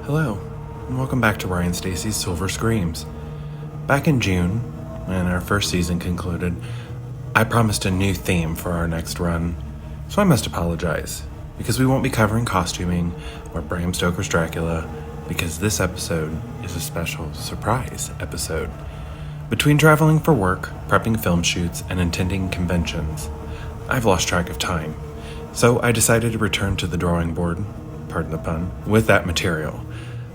Hello, and welcome back to Ryan Stacy's Silver Screams. Back in June, when our first season concluded, I promised a new theme for our next run, so I must apologize, because we won't be covering costuming or Bram Stoker's Dracula, because this episode is a special surprise episode. Between traveling for work, prepping film shoots, and attending conventions, I've lost track of time, so I decided to return to the drawing board, pardon the pun, with that material.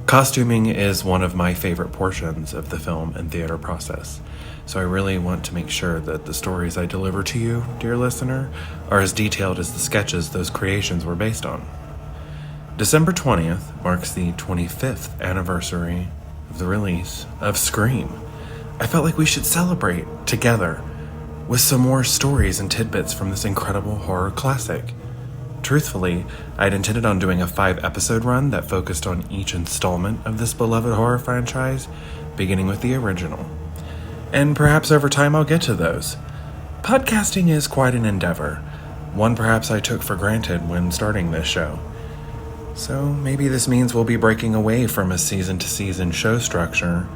Costuming is one of my favorite portions of the film and theater process, so I really want to make sure that the stories I deliver to you, dear listener, are as detailed as the sketches those creations were based on. December 20th marks the 25th anniversary of the release of Scream. I felt like we should celebrate together with some more stories and tidbits from this incredible horror classic. Truthfully, I'd intended on doing a 5-episode run that focused on each installment of this beloved horror franchise, beginning with the original. And perhaps over time I'll get to those. Podcasting is quite an endeavor, one perhaps I took for granted when starting this show. So maybe this means we'll be breaking away from a season-to-season show structure,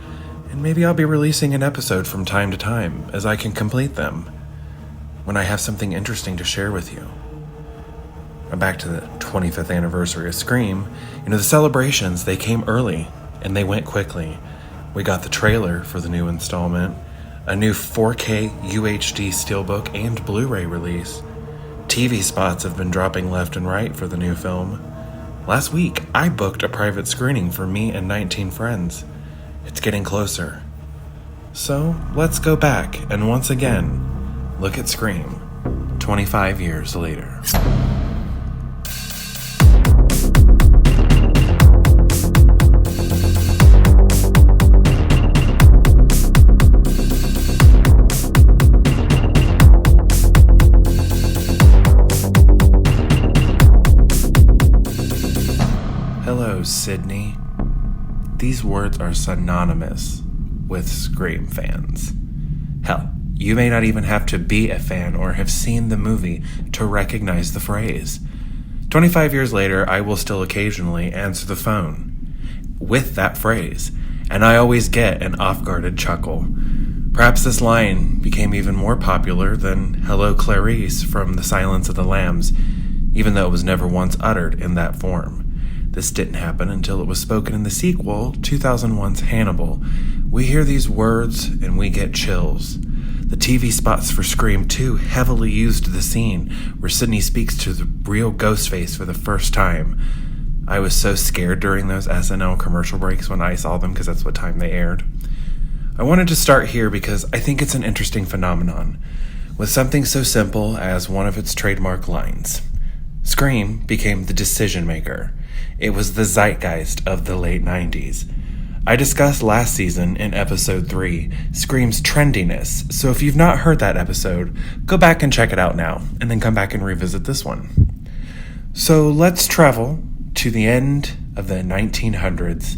and maybe I'll be releasing an episode from time to time as I can complete them, when I have something interesting to share with you. Back to the 25th anniversary of Scream, the celebrations, they came early and they went quickly. We got the trailer for the new installment, a new 4K UHD Steelbook and Blu-ray release. TV spots have been dropping left and right for the new film. Last week, I booked a private screening for me and 19 friends. It's getting closer. So, let's go back and once again, look at Scream, 25 years later. Sydney. These words are synonymous with Scream fans. Hell, you may not even have to be a fan or have seen the movie to recognize the phrase. 25 years later, I will still occasionally answer the phone with that phrase, and I always get an off-guarded chuckle. Perhaps this line became even more popular than Hello Clarice from The Silence of the Lambs, even though it was never once uttered in that form. This didn't happen until it was spoken in the sequel, 2001's Hannibal. We hear these words and we get chills. The TV spots for Scream 2 heavily used the scene where Sidney speaks to the real Ghostface for the first time. I was so scared during those SNL commercial breaks when I saw them because that's what time they aired. I wanted to start here because I think it's an interesting phenomenon, with something so simple as one of its trademark lines. Scream became the decision maker. It was the zeitgeist of the late 90s. I discussed last season in episode 3, Scream's trendiness, so if you've not heard that episode, go back and check it out now, and then come back and revisit this one. So let's travel to the end of the 1900s,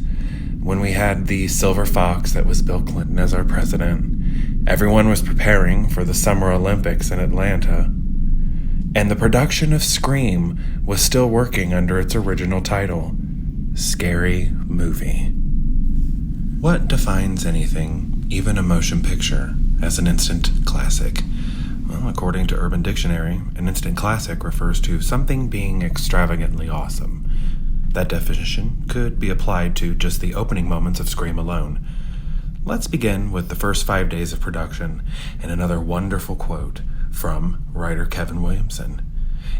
when we had the Silver Fox that was Bill Clinton as our president. Everyone was preparing for the Summer Olympics in Atlanta. And the production of Scream was still working under its original title, Scary Movie. What defines anything, even a motion picture, as an instant classic? Well, according to Urban Dictionary, an instant classic refers to something being extravagantly awesome. That definition could be applied to just the opening moments of Scream alone. Let's begin with the first 5 days of production and another wonderful quote from writer Kevin Williamson.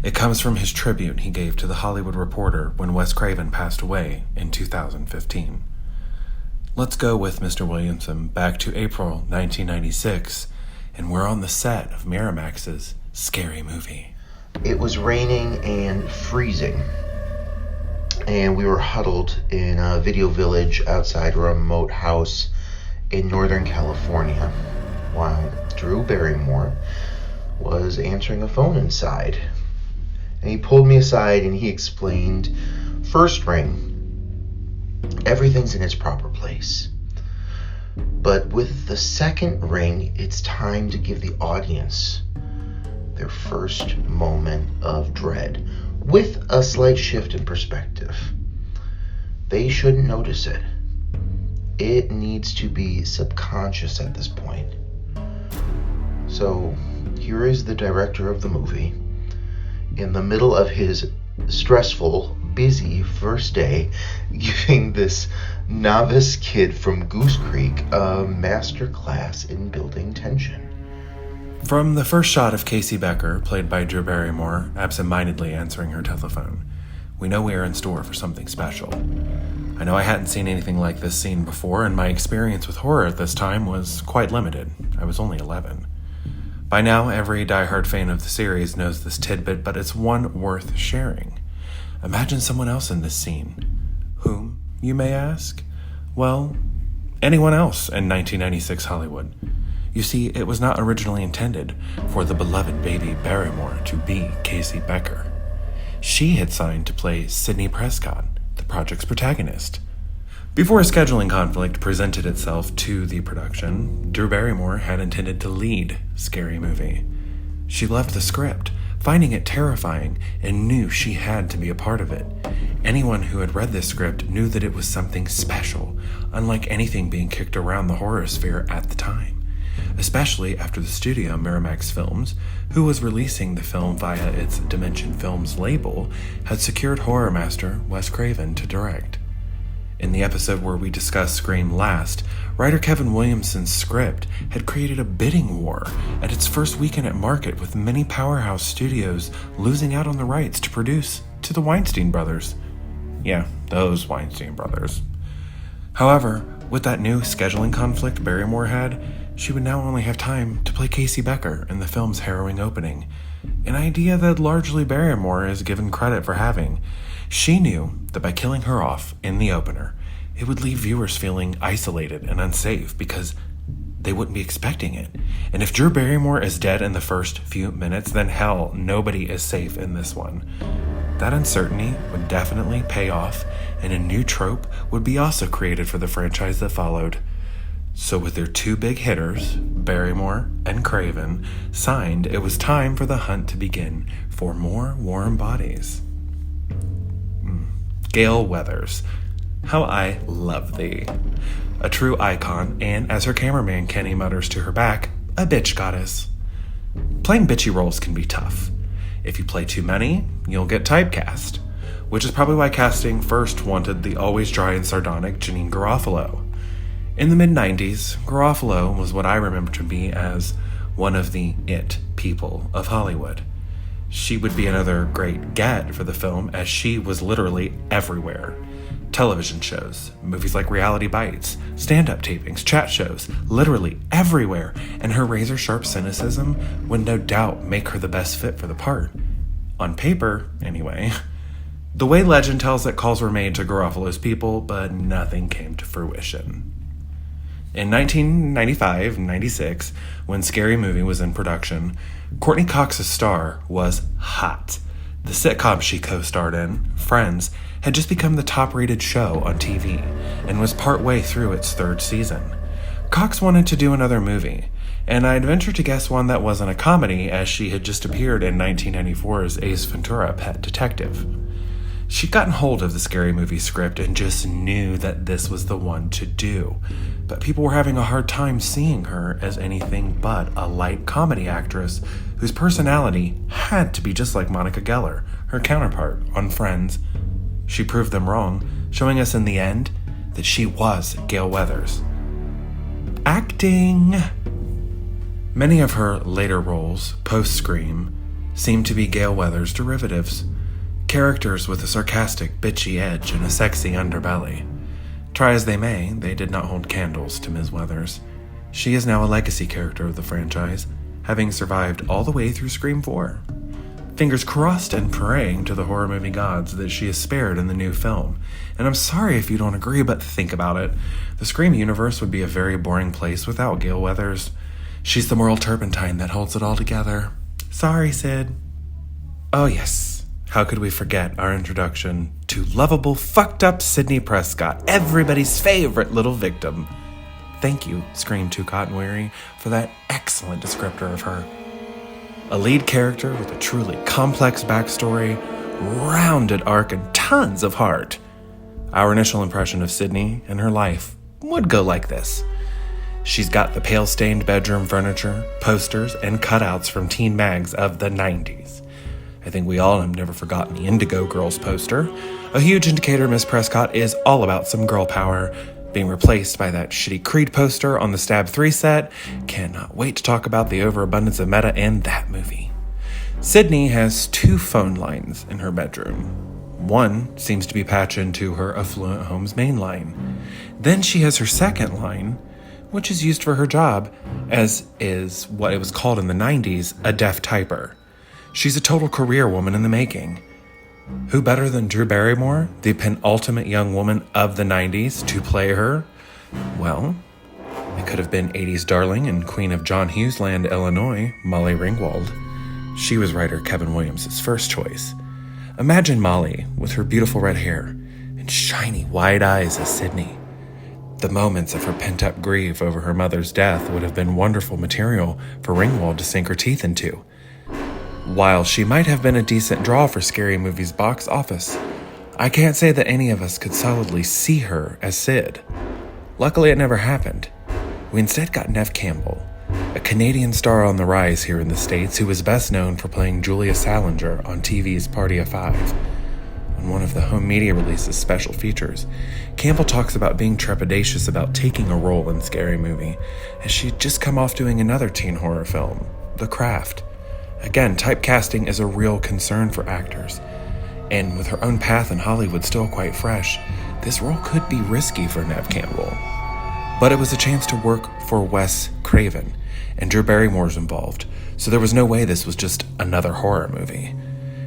It comes from his tribute he gave to The Hollywood Reporter when Wes Craven passed away in 2015. Let's go with Mr. Williamson back to April 1996, and we're on the set of Miramax's Scary Movie. It was raining and freezing, and we were huddled in a video village outside a remote house in Northern California, while Drew Barrymore was answering a phone inside. And he pulled me aside and he explained, first ring, everything's in its proper place. But with the second ring, it's time to give the audience their first moment of dread, with a slight shift in perspective. they shouldn't notice it. It needs to be subconscious at this point. So here is the director of the movie, in the middle of his stressful, busy first day, giving this novice kid from Goose Creek a master class in building tension. From the first shot of Casey Becker, played by Drew Barrymore, absent-mindedly answering her telephone, we know we are in store for something special. I know I hadn't seen anything like this scene before, and my experience with horror at this time was quite limited. I was only 11. By now, every diehard fan of the series knows this tidbit, but it's one worth sharing. Imagine someone else in this scene. Whom, you may ask? Well, anyone else in 1996 Hollywood. You see, it was not originally intended for the beloved baby Barrymore to be Casey Becker. She had signed to play Sidney Prescott, the project's protagonist. Before a scheduling conflict presented itself to the production, Drew Barrymore had intended to lead Scary Movie. She loved the script, finding it terrifying, and knew she had to be a part of it. Anyone who had read this script knew that it was something special, unlike anything being kicked around the horror sphere at the time. Especially after the studio, Miramax Films, who was releasing the film via its Dimension Films label, had secured horror master Wes Craven to direct. In the episode where we discussed Scream last, writer Kevin Williamson's script had created a bidding war at its first weekend at market, with many powerhouse studios losing out on the rights to produce to the Weinstein brothers. Yeah, those Weinstein brothers. However, with that new scheduling conflict Barrymore had, she would now only have time to play Casey Becker in the film's harrowing opening, an idea that largely Barrymore is given credit for having. She knew that by killing her off in the opener, it would leave viewers feeling isolated and unsafe because they wouldn't be expecting it. And if Drew Barrymore is dead in the first few minutes, then hell, nobody is safe in this one. That uncertainty would definitely pay off, and a new trope would be also created for the franchise that followed. So with their two big hitters, Barrymore and Craven, signed, it was time for the hunt to begin for more warm bodies. Gale Weathers. How I love thee. A true icon, and as her cameraman Kenny mutters to her back, a bitch goddess. Playing bitchy roles can be tough. If you play too many, you'll get typecast, which is probably why casting first wanted the always dry and sardonic Janeane Garofalo. In the mid-90s, Garofalo was what I remember to be as one of the it people of Hollywood. She would be another great get for the film, as she was literally everywhere. Television shows, movies like Reality Bites, stand-up tapings, chat shows, literally everywhere, and her razor-sharp cynicism would no doubt make her the best fit for the part. On paper, anyway. The way legend tells it, calls were made to Garofalo's people, but nothing came to fruition. In 1995-96, when Scary Movie was in production, Courtney Cox's star was hot. The sitcom she co-starred in, Friends, had just become the top-rated show on TV and was partway through its third season. Cox wanted to do another movie, and I'd venture to guess one that wasn't a comedy, as she had just appeared in 1994's Ace Ventura: Pet Detective. She'd gotten hold of the Scary Movie script and just knew that this was the one to do. But people were having a hard time seeing her as anything but a light comedy actress whose personality had to be just like Monica Geller, her counterpart on Friends. She proved them wrong, showing us in the end that she was Gale Weathers. Acting! Many of her later roles, post-Scream, seem to be Gale Weathers' derivatives. Characters with a sarcastic, bitchy edge and a sexy underbelly. Try as they may, they did not hold candles to Ms. Weathers. She is now a legacy character of the franchise, having survived all the way through Scream 4. Fingers crossed and praying to the horror movie gods that she is spared in the new film. And I'm sorry if you don't agree, but think about it. The Scream universe would be a very boring place without Gale Weathers. She's the moral turpentine that holds it all together. Sorry, Sid. Oh yes. How could we forget our introduction to lovable, fucked up Sidney Prescott, everybody's favorite little victim. Thank you, Scream 2 Cotton Weary, for that excellent descriptor of her. A lead character with a truly complex backstory, rounded arc, and tons of heart. Our initial impression of Sydney and her life would go like this. She's got the pale-stained bedroom furniture, posters, and cutouts from teen mags of the 90s. I think we all have never forgotten the Indigo Girls poster, a huge indicator Miss Prescott is all about some girl power, being replaced by that shitty Creed poster on the Stab 3 set. Cannot wait to talk about the overabundance of meta in that movie. Sydney has 2 phone lines in her bedroom. One seems to be patched into her affluent home's main line. Then she has her second line, which is used for her job, as is what it was called in the 90s, a deaf typer. She's a total career woman in the making. Who better than Drew Barrymore, the penultimate young woman of the 90s, to play her? Well, it could have been 80s darling and queen of John Hughes Land, Illinois, Molly Ringwald. She was writer Kevin Williams' first choice. Imagine Molly with her beautiful red hair and shiny wide eyes as Sydney. The moments of her pent-up grief over her mother's death would have been wonderful material for Ringwald to sink her teeth into. While she might have been a decent draw for Scary Movie's box office, I can't say that any of us could solidly see her as Sid. Luckily, it never happened. We instead got Neff Campbell, a Canadian star on the rise here in the States who was best known for playing Julia Salinger on TV's Party of Five. On one of the home media release's special features, Campbell talks about being trepidatious about taking a role in Scary Movie, as she'd just come off doing another teen horror film, The Craft. Again, typecasting is a real concern for actors, and with her own path in Hollywood still quite fresh, this role could be risky for Neff Campbell. But it was a chance to work for Wes Craven, and Drew Barrymore's involved, so there was no way this was just another horror movie.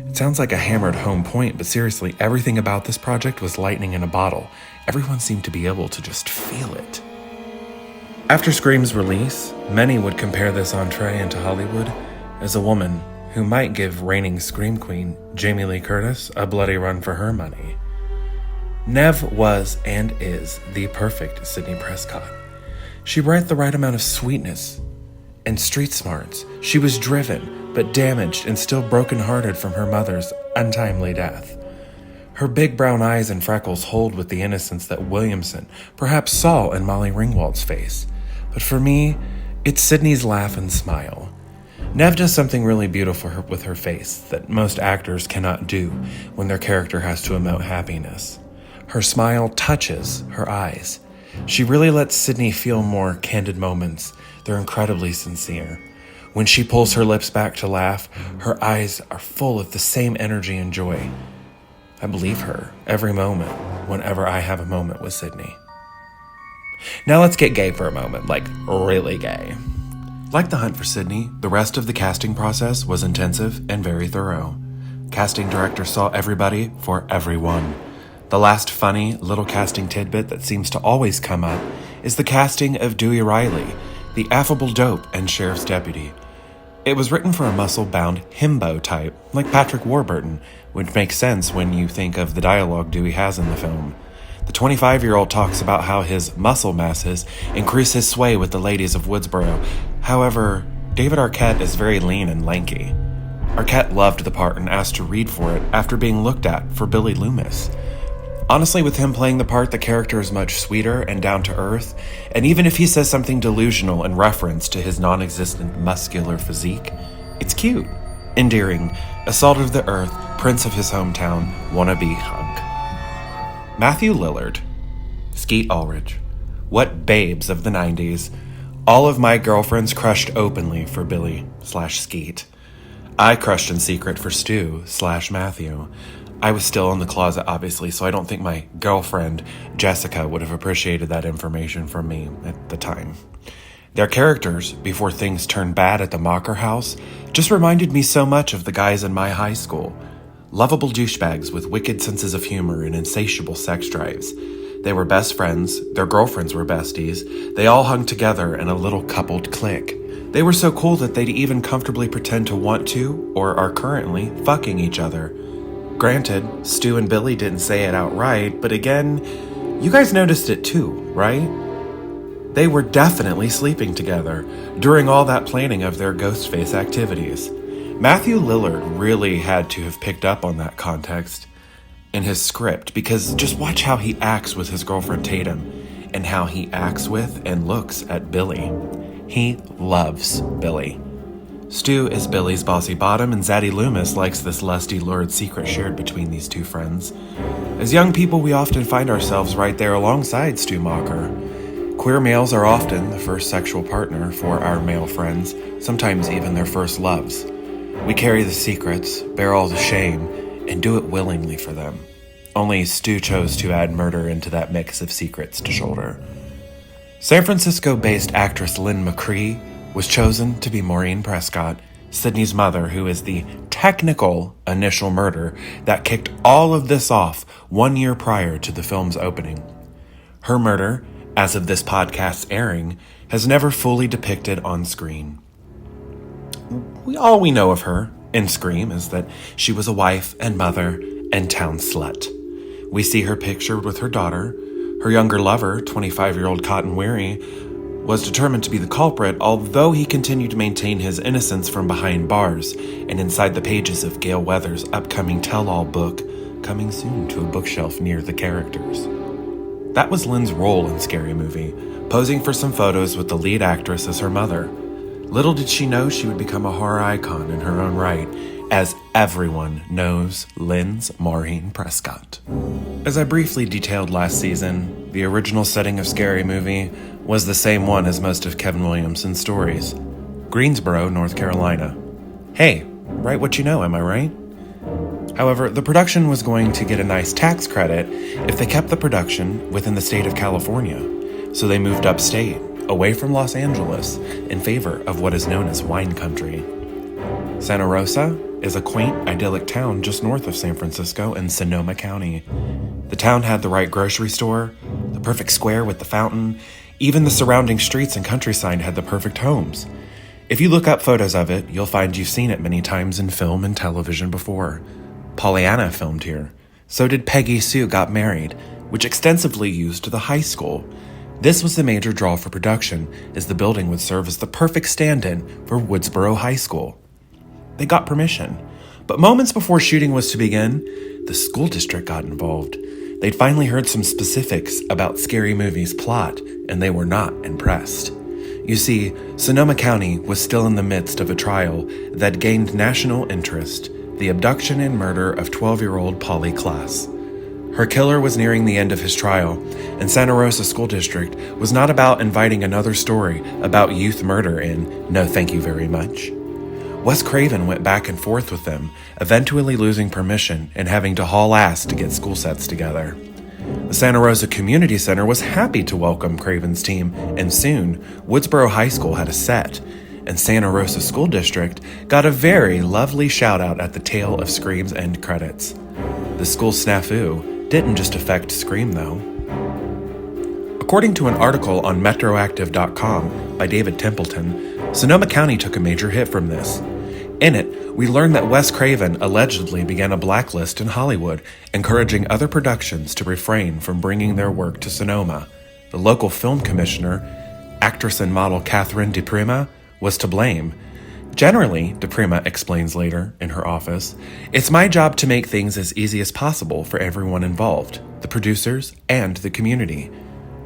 It sounds like a hammered home point, but seriously, everything about this project was lightning in a bottle. Everyone seemed to be able to just feel it. After Scream's release, many would compare this entree into Hollywood as a woman who might give reigning Scream Queen Jamie Lee Curtis a bloody run for her money. Nev was and is the perfect Sidney Prescott. She brought the right amount of sweetness and street smarts. She was driven, but damaged and still brokenhearted from her mother's untimely death. Her big brown eyes and freckles hold with the innocence that Williamson perhaps saw in Molly Ringwald's face. But for me, it's Sydney's laugh and smile. Nev does something really beautiful with her face that most actors cannot do when their character has to emote happiness. Her smile touches her eyes. She really lets Sydney feel more candid moments. They're incredibly sincere. When she pulls her lips back to laugh, her eyes are full of the same energy and joy. I believe her every moment whenever I have a moment with Sydney. Now let's get gay for a moment, like really gay. Like the hunt for Sydney, the rest of the casting process was intensive and very thorough. Casting director saw everybody for everyone. The last funny little casting tidbit that seems to always come up is the casting of Dewey Riley, the affable dope and sheriff's deputy. It was written for a muscle-bound himbo type, like Patrick Warburton, which makes sense when you think of the dialogue Dewey has in the film. The 25-year-old talks about how his muscle masses increase his sway with the ladies of Woodsboro. However, David Arquette is very lean and lanky. Arquette loved the part and asked to read for it after being looked at for Billy Loomis. Honestly, with him playing the part, the character is much sweeter and down to earth, and even if he says something delusional in reference to his non-existent muscular physique, it's cute, endearing, a salt of the earth, prince of his hometown, wannabe hunk. Matthew Lillard, Skeet Ulrich, what babes of the 90s. All of my girlfriends crushed openly for Billy/Skeet. I crushed in secret for Stu/Matthew. I was still in the closet, obviously, so I don't think my girlfriend, Jessica, would have appreciated that information from me at the time. Their characters, before things turned bad at the Mocker House, just reminded me so much of the guys in my high school. Lovable douchebags with wicked senses of humor and insatiable sex drives. They were best friends, their girlfriends were besties, they all hung together in a little coupled clique. They were so cool that they'd even comfortably pretend to want to, or are currently, fucking each other. Granted, Stu and Billy didn't say it outright, but again, you guys noticed it too, right? They were definitely sleeping together during all that planning of their Ghostface activities. Matthew Lillard really had to have picked up on that context. in his script, because just watch how he acts with his girlfriend Tatum and how he acts with and looks at Billy. He loves Billy. Stu is Billy's bossy bottom, and Zaddy Loomis likes this lusty, lurid secret shared between these two friends. As young people, we often find ourselves right there alongside Stu Macher. Queer males are often the first sexual partner for our male friends, sometimes even their first loves. We carry the secrets, bear all the shame, and do it willingly for them. Only Stu chose to add murder into that mix of secrets to shoulder. San Francisco-based actress Lynn Mccree was chosen to be Maureen Prescott, Sydney's mother, who is the technical initial murder that kicked all of this off 1 year prior to the film's opening. Her murder, as of this podcast's airing, has never fully depicted on screen. All we know of her in Scream is that she was a wife and mother and town slut. We see her pictured with her daughter. Her younger lover, 25-year-old Cotton Weary, was determined to be the culprit, although he continued to maintain his innocence from behind bars and inside the pages of Gail Weathers' upcoming tell-all book, coming soon to a bookshelf near the characters. That was Lynn's role in Scary Movie, posing for some photos with the lead actress as her mother. Little did she know she would become a horror icon in her own right, as everyone knows Lynn's Maureen Prescott. As I briefly detailed last season, the original setting of Scary Movie was the same one as most of Kevin Williamson's stories. Greensboro, North Carolina. Hey, write what you know, am I right? However, the production was going to get a nice tax credit if they kept the production within the state of California, so they moved upstate, away from Los Angeles, in favor of what is known as wine country. Santa Rosa is a quaint, idyllic town just north of San Francisco in Sonoma County. The town had the right grocery store, the perfect square with the fountain. Even the surrounding streets and countryside had the perfect homes. If you look up photos of it, you'll find you've seen it many times in film and television before. Pollyanna filmed here. So did Peggy Sue Got Married, which extensively used the high school. This was the major draw for production, as the building would serve as the perfect stand-in for Woodsboro High School. They got permission, but moments before shooting was to begin, the school district got involved. They'd finally heard some specifics about Scary Movie's plot, and they were not impressed. You see, Sonoma County was still in the midst of a trial that gained national interest, the abduction and murder of 12-year-old Polly Klaas. Her killer was nearing the end of his trial, and Santa Rosa School District was not about inviting another story about youth murder in No Thank You Very Much. Wes Craven went back and forth with them, eventually losing permission and having to haul ass to get school sets together. The Santa Rosa Community Center was happy to welcome Craven's team, and soon, Woodsboro High School had a set, and Santa Rosa School District got a very lovely shout-out at the tail of Scream's end credits. The school snafu didn't just affect Scream, though. According to an article on Metroactive.com by David Templeton, Sonoma County took a major hit from this. In it, we learn that Wes Craven allegedly began a blacklist in Hollywood, encouraging other productions to refrain from bringing their work to Sonoma. The local film commissioner, actress and model Catherine DePrima, was to blame. Generally, DePrima explains later in her office, it's my job to make things as easy as possible for everyone involved, the producers and the community.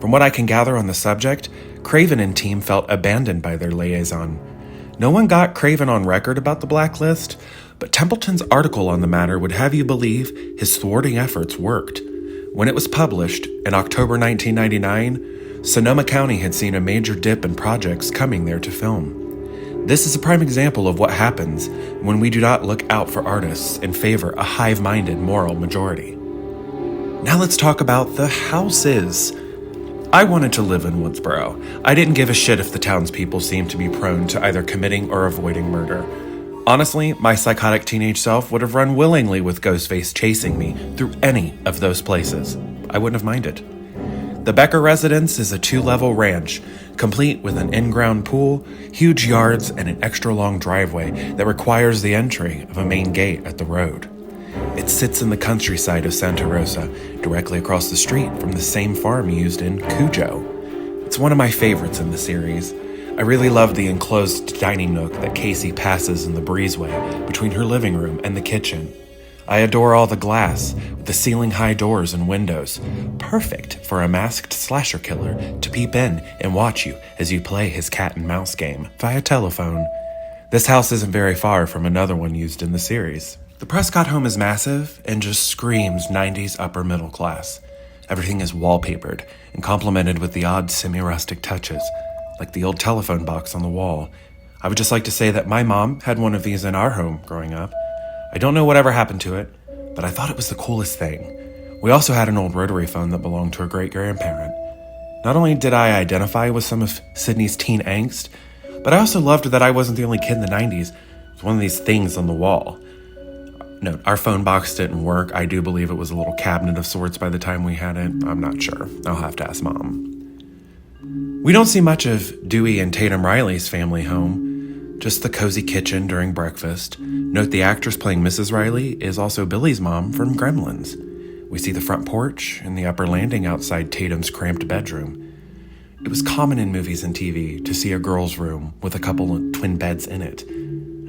From what I can gather on the subject, Craven and team felt abandoned by their liaison. No one got Craven on record about the blacklist, but Templeton's article on the matter would have you believe his thwarting efforts worked. When it was published in October 1999, Sonoma County had seen a major dip in projects coming there to film. This is a prime example of what happens when we do not look out for artists and favor a hive-minded moral majority. Now let's talk about the houses. I wanted to live in Woodsboro. I didn't give a shit if the townspeople seemed to be prone to either committing or avoiding murder. Honestly, my psychotic teenage self would have run willingly with Ghostface chasing me through any of those places. I wouldn't have minded. The Becker residence is a 2-level ranch, complete with an in-ground pool, huge yards, and an extra-long driveway that requires the entry of a main gate at the road. It sits in the countryside of Santa Rosa, directly across the street from the same farm used in Cujo. It's one of my favorites in the series. I really love the enclosed dining nook that Casey passes in the breezeway between her living room and the kitchen. I adore all the glass, with the ceiling-high doors and windows, perfect for a masked slasher killer to peep in and watch you as you play his cat-and-mouse game via telephone. This house isn't very far from another one used in the series. The Prescott home is massive and just screams 90s upper middle class. Everything is wallpapered and complemented with the odd semi-rustic touches, like the old telephone box on the wall. I would just like to say that my mom had one of these in our home growing up. I don't know whatever happened to it, but I thought it was the coolest thing. We also had an old rotary phone that belonged to a great-grandparent. Not only did I identify with some of Sydney's teen angst, but I also loved that I wasn't the only kid in the 90s. It was one of these things on the wall. No, our phone box didn't work. I do believe it was a little cabinet of sorts by the time we had it. I'm not sure. I'll have to ask Mom. We don't see much of Dewey and Tatum Riley's family home. Just the cozy kitchen during breakfast. Note the actress playing Mrs. Riley is also Billy's mom from Gremlins. We see the front porch and the upper landing outside Tatum's cramped bedroom. It was common in movies and TV to see a girl's room with a couple of twin beds in it,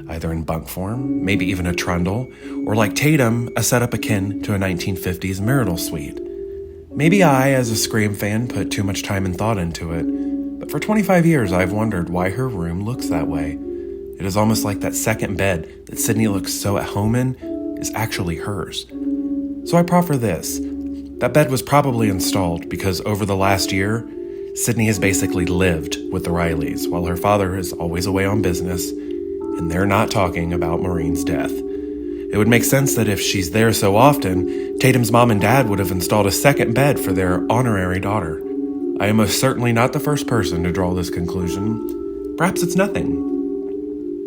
either in bunk form, maybe even a trundle, or like Tatum, a setup akin to a 1950s marital suite. Maybe I, as a Scream fan, put too much time and thought into it, but for 25 years I've wondered why her room looks that way. It is almost like that second bed that Sydney looks so at home in is actually hers. So I proffer this. That bed was probably installed because over the last year, Sydney has basically lived with the Rileys while her father is always away on business, and they're not talking about Maureen's death. It would make sense that if she's there so often, Tatum's mom and dad would have installed a second bed for their honorary daughter. I am most certainly not the first person to draw this conclusion. Perhaps it's nothing.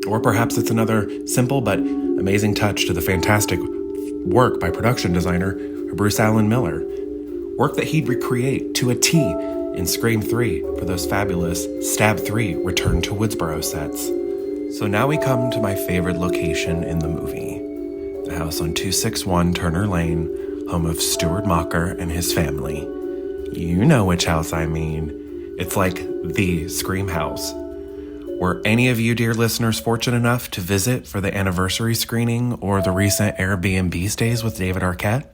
Or perhaps it's another simple but amazing touch to the fantastic work by production designer Bruce Allen Miller. Work that he'd recreate to a T in Scream 3 for those fabulous Stab 3 Return to Woodsboro sets. So now we come to my favorite location in the movie. The house on 261 Turner Lane, home of Stuart Mocker and his family. You know which house I mean. It's like the Scream house. Were any of you, dear listeners, fortunate enough to visit for the anniversary screening or the recent Airbnb stays with David Arquette?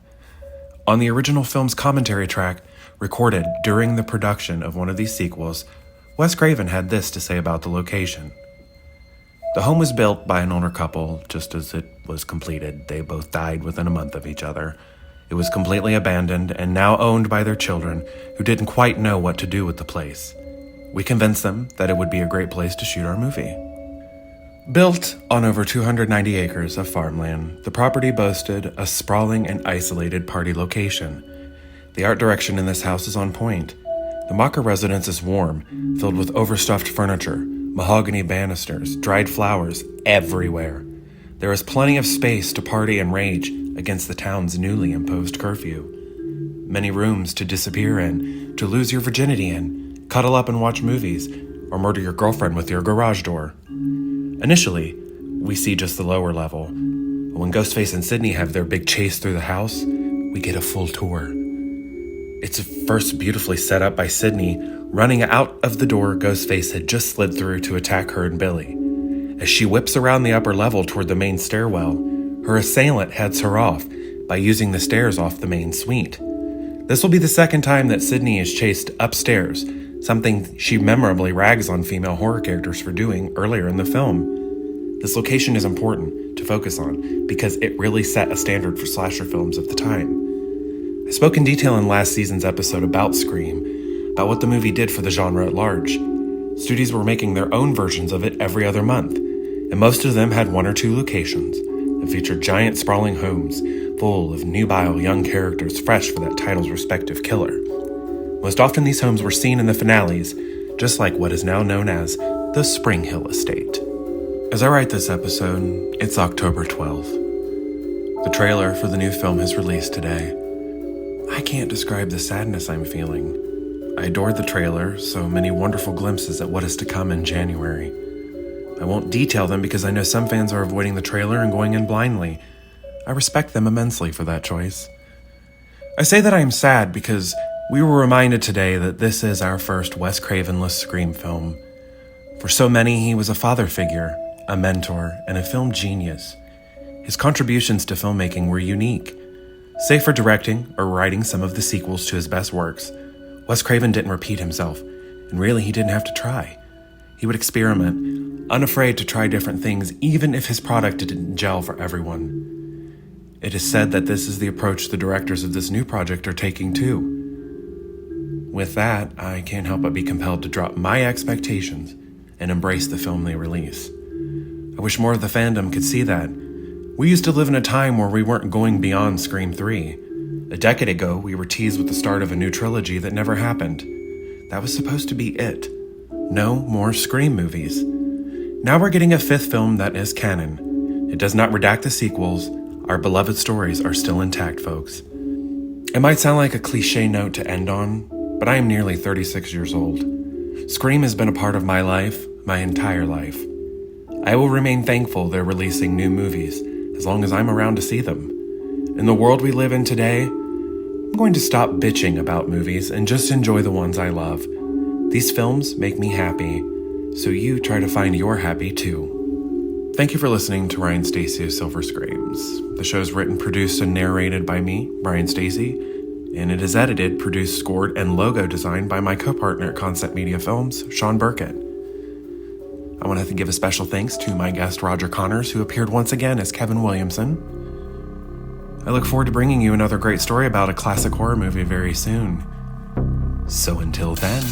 On the original film's commentary track, recorded during the production of one of these sequels, Wes Craven had this to say about the location. The home was built by an older couple just as it was completed. They both died within a month of each other. It was completely abandoned and now owned by their children, who didn't quite know what to do with the place. We convinced them that it would be a great place to shoot our movie. Built on over 290 acres of farmland, the property boasted a sprawling and isolated party location. The art direction in this house is on point. The Mocker residence is warm, filled with overstuffed furniture, mahogany banisters, dried flowers everywhere. There is plenty of space to party and rage against the town's newly imposed curfew. Many rooms to disappear in, to lose your virginity in, cuddle up and watch movies, or murder your girlfriend with your garage door. Initially, we see just the lower level. When Ghostface and Sydney have their big chase through the house, we get a full tour. It's first beautifully set up by Sydney running out of the door Ghostface had just slid through to attack her and Billy. As she whips around the upper level toward the main stairwell, her assailant heads her off by using the stairs off the main suite. This will be the second time that Sydney is chased upstairs, something she memorably rags on female horror characters for doing earlier in the film. This location is important to focus on because it really set a standard for slasher films of the time. I spoke in detail in last season's episode about Scream, about what the movie did for the genre at large. Studios were making their own versions of it every other month, and most of them had one or two locations that featured giant sprawling homes full of nubile young characters fresh for that title's respective killer. Most often these homes were seen in the finales, just like what is now known as the Spring Hill Estate. As I write this episode, it's October 12th. The trailer for the new film is released today. I can't describe the sadness I'm feeling. I adored the trailer, so many wonderful glimpses at what is to come in January. I won't detail them because I know some fans are avoiding the trailer and going in blindly. I respect them immensely for that choice. I say that I am sad because we were reminded today that this is our first Wes Craven-less Scream film. For so many, he was a father figure, a mentor, and a film genius. His contributions to filmmaking were unique. Save for directing or writing some of the sequels to his best works, Wes Craven didn't repeat himself, and really he didn't have to try. He would experiment, unafraid to try different things even if his product didn't gel for everyone. It is said that this is the approach the directors of this new project are taking too. With that, I can't help but be compelled to drop my expectations and embrace the film they release. I wish more of the fandom could see that. We used to live in a time where we weren't going beyond Scream 3. A decade ago, we were teased with the start of a new trilogy that never happened. That was supposed to be it. No more Scream movies. Now we're getting a fifth film that is canon. It does not redact the sequels. Our beloved stories are still intact, folks. It might sound like a cliche note to end on, but I am nearly 36 years old. Scream has been a part of my life, my entire life. I will remain thankful they're releasing new movies, as long as I'm around to see them. In the world we live in today, I'm going to stop bitching about movies and just enjoy the ones I love. These films make me happy, so you try to find your happy too. Thank you for listening to Ryan Stacy of Silver Screams. The show is written, produced, and narrated by me, Ryan Stacy, and it is edited, produced, scored, and logo designed by my co-partner at Concept Media Films, Sean Burkett. I want to give a special thanks to my guest Roger Connors, who appeared once again as Kevin Williamson. I look forward to bringing you another great story about a classic horror movie very soon. So until then...